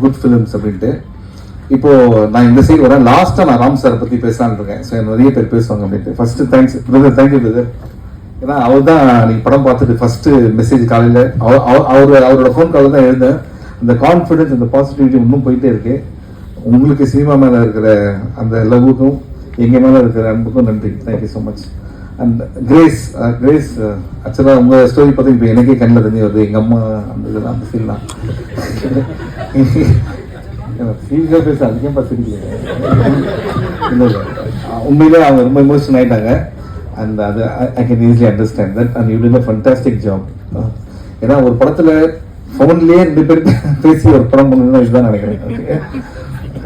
Good films அப்படின்ட்டு. இப்போ நான் இந்த சைடு வரேன். லாஸ்ட்டாக நான் ராம் சாரை பற்றி பேசலான்னு இருக்கேன். ஸோ நிறைய பேர் பேசுவாங்க அப்படின்ட்டு. First thanks brother, thank you brother. ஏன்னா அவர் தான் நீங்கள் படம் பார்த்துட்டு ஃபர்ஸ்ட் மெசேஜ் காலையில் அவரோட ஃபோன் காலில் தான் எழுந்தேன். அந்த கான்ஃபிடென்ஸ், அந்த பாசிட்டிவிட்டி இன்னும் போயிட்டே இருக்கு. உங்களுக்கு சினிமா மேலே இருக்கிற அந்த லவ்வுக்கும் எங்கள் மேலே இருக்கிற அன்புக்கும் நன்றி. Thank you so much. And grace ஆக்சுவலாக உங்கள் ஸ்டோரி பார்த்து இப்போ எனக்கே கண்ணில் தண்ணி வருது. எங்கள் அம்மா அந்த இதெல்லாம் அந்த ஃபீல்லாம் சீரியஸாக பேச அதிகமாக பார்த்துருக்கீங்க. இல்லை உண்மையிலே அவங்க ரொம்ப எமோஷன் ஆகிட்டாங்க. அண்ட் அது I can easily understand that. And you did a fantastic job. ஏன்னா ஒரு படத்தில் ஃபோன்லேயே 2 பேர் பேசி ஒரு படம் பண்ணணும்னா இதுதான் நினைக்கிறேன். Okay,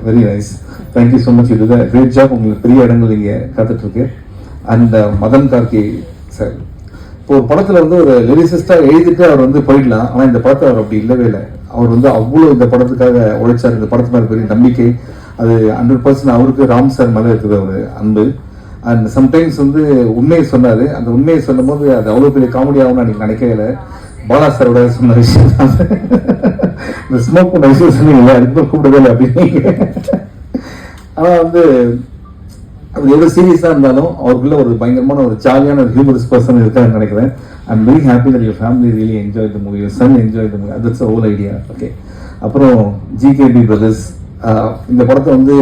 very nice. Thank you so much. இது கிரேட் ஜாப். உங்களுக்கு பெரிய இடங்கள் இங்கே காத்துட்ருக்கு. அண்ட் மதன் கார்கி சார், இப்போ ஒரு படத்தில் வந்து ஒரு லிரிசிஸ்டாக எழுதிட்டு அவர் வந்து போயிடலாம். ஆனால் இந்த படத்தை அவர் அப்படி இல்லவே இல்லை. அவர் வந்து அவ்வளோ இந்த படத்துக்காக உழைச்சார். இந்த படத்து மேலே பெரிய நம்பிக்கை. அது 100% அவருக்கு ராம் சார் மேலே இருக்குது ஒரு அன்பு. அண்ட் சம்டைம்ஸ் வந்து உண்மையை சொன்னார். அந்த உண்மையை சொல்லும் போது அது அவ்வளோ பெரிய காமெடி ஆகும்னு அன்றைக்கி நினைக்கவே இல்லை. பாலா சாரோட சொன்ன விஷயம் தான் இந்த ஸ்மோக் பண்ண விஷயம் சொன்னீங்களே, அதுக்கு கூப்பிடவே இல்லை அப்படின்னு. ஆனால் வந்து அது எவ்வளோ சீரியஸாக இருந்தாலும் அவருக்குள்ள ஒரு பயங்கரமான ஒரு ஜாலியான ஒரு ஹியூமரஸ் பர்சன் இருக்காருன்னு நினைக்கிறேன். I'm very happy that your family really enjoy the movie, your son enjoy the movie. That's the whole idea. Okay, அப்புறம் ஜிகேபி பிரதர்ஸ். இந்த படத்தை வந்து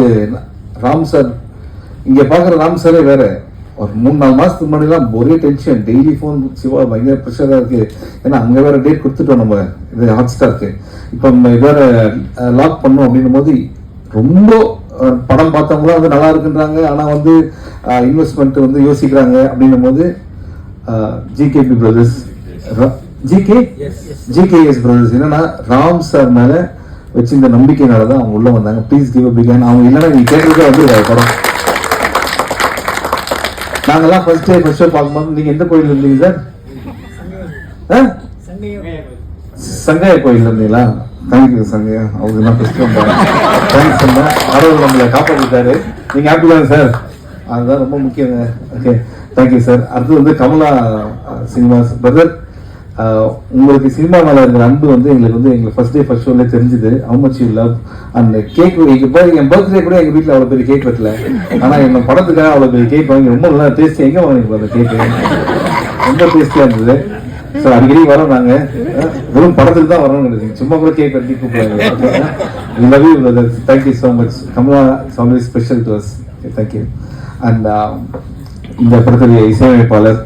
ராம் சார், இங்கே பார்க்குற ராம் சாரே வேறு. ஒரு 3-4 மாதத்துக்கு முன்னாடிலாம் ஒரே டென்ஷன், டெய்லி ஃபோன் சிவா பயங்கர ப்ரெஷராக இருக்குது. ஏன்னா அங்கே வேறு டேட் கொடுத்துட்டோம் நம்ம இது ஹாட் ஸ்டாருக்கு. இப்போ நம்ம வேறு லாக் பண்ணோம் அப்படின்னும் போது ரொம்ப படம் பார்த்தவங்களாம் வந்து நல்லா இருக்குன்றாங்க. ஆனால் வந்து இன்வெஸ்ட்மெண்ட் வந்து யோசிக்கிறாங்க அப்படின்னும் போது ஜிகேபி பிரதர்ஸ், ஜிகேஎஸ் பிரதர்ஸ் என்னன்னா ராம் சார் மேலே வச்சு இந்த நம்பிக்கையினால தான் அவங்க உள்ளே வந்தாங்க. Please give a big hand. அவங்க இல்லைன்னா நீங்கள் கேட்டதுக்கே வந்து படம். நாங்கெல்லாம் ஃபர்ஸ்ட் ஷோ பார்க்கும்போது நீங்கள் எந்த கோயில் இருந்தீங்க சார்? சங்கையா கோயில் இருந்தீங்களா? தேங்க்யூ சங்கையா. அவங்க தான் ஃபர்ஸ்ட் தேங்க்ஸ் சொன்னேன். கடவுள் நம்மளை காப்பாற்றிட்டாரு. நீங்கள் ஹாப்பி தானே சார்? அதுதான் ரொம்ப முக்கியங்க. Okay, thank you sir. அடுத்து வந்து கமலா சினிமாஸ் பிரதர், உங்களுக்கு சினிமா மேலே இருக்கிற அன்பு வந்து எங்களுக்கு ஃபர்ஸ்ட் ஷோலேயே தெரிஞ்சுது. How much you love. அந்த கேக் என் பர்த்டே கூட எங்கள் வீட்டில் அவ்வளோ பெரிய கேக் வெட்டல. ஆனால் எங்கள் படத்துக்காக அவ்வளோ பெரிய கேக் வாங்கி ரொம்ப நல்லா டேஸ்டி. எங்கே வாங்கினீங்க அந்த கேக்கு? ரொம்ப டேஸ்டியாக இருந்தது. ஸோ அடிக்கடி வரோம் நாங்கள். வெறும் படத்துக்கு தான் வரணும்னு நினைச்சீங்க, சும்மா கூட கேக் வெட்டி கூப்பிடுவாங்க. Love you brother. Thank you so much. Kamala is always special to us. Thank you. And இந்த படத்துடைய இசையமைப்பாளர்